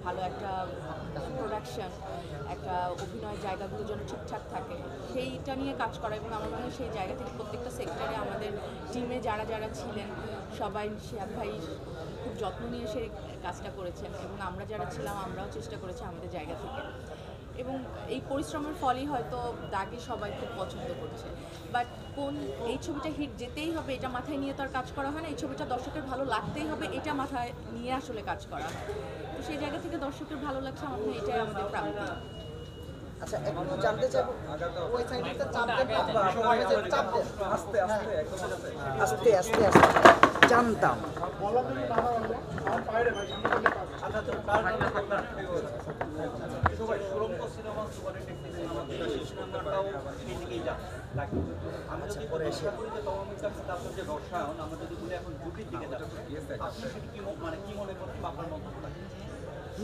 ভালো একটা প্রোডাকশন, একটা অভিনয়ের জায়গাগুলো যেন ঠিকঠাক থাকে সেইটা নিয়ে কাজ করা। এবং আমার মনে হয় সেই জায়গা থেকে প্রত্যেকটা সেক্টরে আমাদের টিমে যারা যারা ছিলেন সবাই, শিহাব ভাই খুব যত্ন নিয়ে সেই কাজটা করেছেন এবং আমরা যারা ছিলাম আমরাও চেষ্টা করেছি আমাদের জায়গা থেকে। এবং এই পরিশ্রমের ফলই হয়তো দাগি সবাই খুব পছন্দ করছে। বাট এই ছবিটা হিট যেতেই হবে এটা মাথায় নিয়ে তো আর কাজ করা হয় না, এই ছবিটা দর্শকের ভালো লাগতেই হবে এটা মাথায় নিয়ে আসলে কাজ করা হয়। তো সেই জায়গা থেকে দর্শকের ভালো লাগছে, আমার মনে হয় এটাই আমাদের প্রাপ্তি। আচ্ছা, একটু জানতে চাইবো ওই সাইডে চাপ দেন, চাপ দেন, আস্তে আস্তে আস্তে আস্তে আস্তে জানতাম।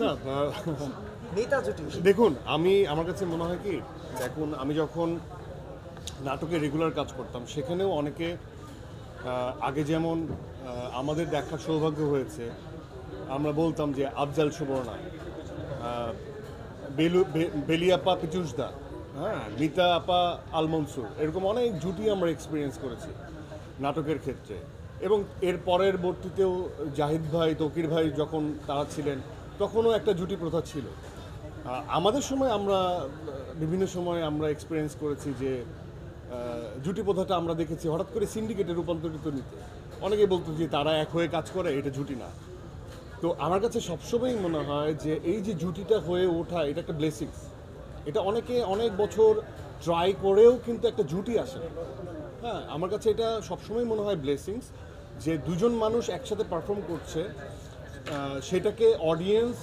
না নেতা জুটি দেখুন, আমার কাছে মনে হয় কি, দেখুন আমি যখন নাটকে রেগুলার কাজ করতাম সেখানেও অনেকে আগে যেমন আমাদের দেখার সৌভাগ্য হয়েছে, আমরা বলতাম যে আফজাল সুবর্ণা, বেলিয়াপা পিচুসদা, হ্যাঁ, মিতা আপা আল মনসুর, এরকম অনেক জুটি আমরা এক্সপিরিয়েন্স করেছি নাটকের ক্ষেত্রে। এবং এর পরবর্তীতেও জাহিদ ভাই, তৌকির ভাই যখন তারা ছিলেন তখনও একটা জুটি প্রথা ছিল। আমাদের সময় আমরা বিভিন্ন সময় আমরা এক্সপিরিয়েন্স করেছি যে জুটি প্রথাটা আমরা দেখেছি হঠাৎ করে সিন্ডিকেটে রূপান্তরিত নিতে। অনেকে বলতো যে তারা এক হয়ে কাজ করে, এটা জুটি না। তো আমার কাছে সবসময়ই মনে হয় যে এই যে জুটিটা হয়ে ওঠা এটা একটা ব্লেসিংস। এটা অনেকে অনেক বছর ট্রাই করেও কিন্তু একটা জুটি আসে। হ্যাঁ, আমার কাছে এটা সবসময় মনে হয় ব্লেসিংস, যে দুজন মানুষ একসাথে পারফর্ম করছে, সেটাকে অডিয়েন্স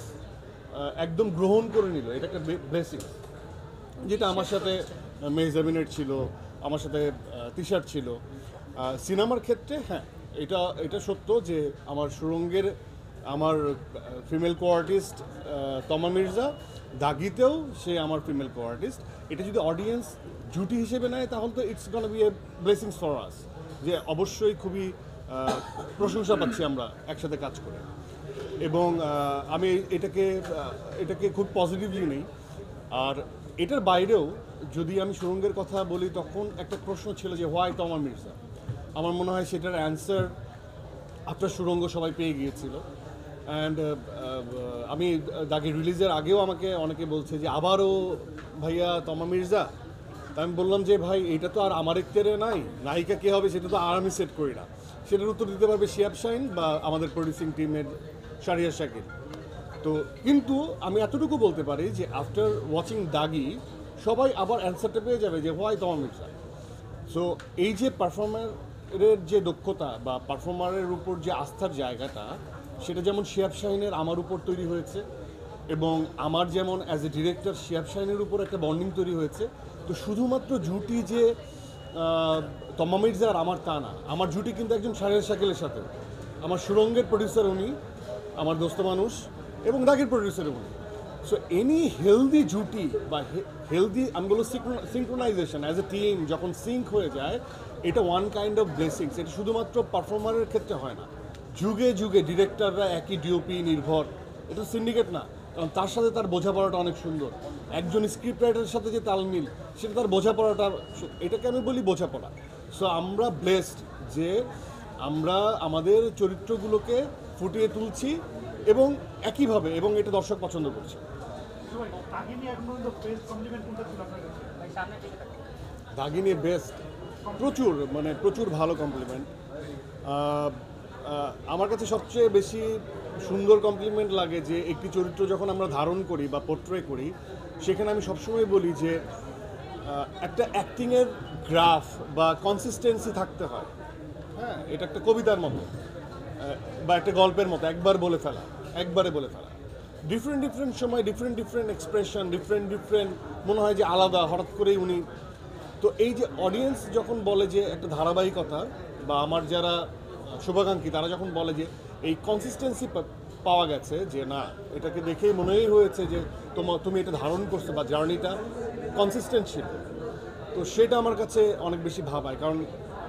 একদম গ্রহণ করে নিল, এটা একটা ব্লেসিংস। যেটা আমার সাথে মেহজাবিনের ছিল, আমার সাথে টি-শার্ট ছিল। সিনেমার ক্ষেত্রে হ্যাঁ, এটা সত্য যে আমার সুরঙ্গের আমার ফিমেল কো আর্টিস্ট তমা মির্জা, দাগিতেও সে আমার ফিমেল কো আর্টিস্ট। এটা যদি অডিয়েন্স জুটি হিসেবে নেয় তাহলে তো it's গনা B A blessings for us, যে অবশ্যই খুবই প্রশংসা পাচ্ছি আমরা একসাথে কাজ করে। এবং আমি এটাকে খুব পজিটিভলি নেই। আর এটার বাইরেও যদি আমি সুরঙ্গের কথা বলি, তখন একটা প্রশ্ন ছিল যে হোয়াই তমা মির্জা। আমার মনে হয় সেটার অ্যান্সার আপনার সুরঙ্গ সবাই পেয়ে গিয়েছিল। অ্যান্ড আমি দাগি রিলিজের আগেও আমাকে অনেকে বলছে যে আবারও ভাইয়া তমা মির্জা। আমি বললাম যে ভাই, এটা তো আর আমার একটারে নাই, নায়িকা কে হবে সেটা তো আর আমি সেট করি না, সেটার উত্তর দিতে পারবে শিহাব শাহিন বা আমাদের প্রডিউসিং টিমের শারিয়া শাকিল। তো কিন্তু আমি এতটুকু বলতে পারি যে আফটার ওয়াচিং দাগি সবাই আবার অ্যান্সারটা পেয়ে যাবে যে হোয়াই তমা মির্জা। সো এই যে পারফর্মারের যে দক্ষতা বা পারফর্মারের উপর যে আস্থার জায়গাটা, সেটা যেমন শিহাব শাহিনের আমার উপর তৈরি হয়েছে, এবং আমার যেমন অ্যাজ এ ডিরেক্টর শিহাব শাহিনের উপর একটা বন্ডিং তৈরি হয়েছে। তো শুধুমাত্র জুটি যে তমা মির্জা আর আমার, তা না। আমার জুটি কিন্তু একজন শারিয়া শাকিলের সাথে, আমার সুরঙ্গের প্রডিউসার উনি, আমার দোস্ত মানুষ, এবং দাগের প্রডিউসার উনি। সো এনি হেলদি জুটি বা হেলদি আমি বলবো সিঙ্ক্রোনাইজেশন অ্যাজ এ টিম যখন সিঙ্ক হয়ে যায়, এটা ওয়ান কাইন্ড অফ ব্লেসিংস। এটা শুধুমাত্র পারফর্মারের ক্ষেত্রে হয় না, যুগে যুগে ডিরেক্টররা একই ডিওপি নির্ভর, এটা সিন্ডিকেট না, কারণ তার সাথে তার বোঝাপড়াটা অনেক সুন্দর। একজন স্ক্রিপ্ট রাইটারের সাথে যে তালমিল, সেটা তার বোঝাপড়াটা, এটাকে আমি বলি বোঝাপড়া। সো আমরা ব্লেসড যে আমরা আমাদের চরিত্রগুলোকে ফুটিয়ে তুলছি এবং একইভাবে, এবং এটা দর্শক পছন্দ করছে। দাগিনী বেস্ট, প্রচুর ভালো কমপ্লিমেন্ট। আমার কাছে সবচেয়ে বেশি সুন্দর কমপ্লিমেন্ট লাগে যে একটি চরিত্র যখন আমরা ধারণ করি বা পোর্ট্রে করি, সেখানে আমি সবসময় বলি যে একটা অ্যাক্টিংয়ের গ্রাফ বা কনসিস্টেন্সি থাকতে হয়। হ্যাঁ, এটা একটা কবিতার মতো বা একটা গল্পের মতো, একবারে বলে ফেলা। ডিফারেন্ট সময় ডিফারেন্ট এক্সপ্রেশন, ডিফারেন্ট মনে হয় যে আলাদা, হঠাৎ করেই উনি। তো এই যে অডিয়েন্স যখন বলে যে একটা ধারাবাহিকতা, বা আমার যারা শুভাকাঙ্ক্ষী তারা যখন বলে যে এই কনসিস্টেন্সি পাওয়া গেছে, যে না, এটাকে দেখেই মনেই হয়েছে যে তুমি এটা ধারণ করছো বা জার্নিটা কনসিস্টেন্ট ছিল, তো সেটা আমার কাছে অনেক বেশি ভাবায়। কারণ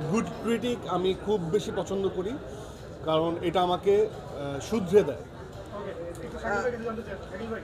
গুড ক্রিটিক আমি খুব বেশি পছন্দ করি, কারণ এটা আমাকে শুধরে দেয়। শাকিব ভাই কিছু জানতে চাই শাকিব ভাই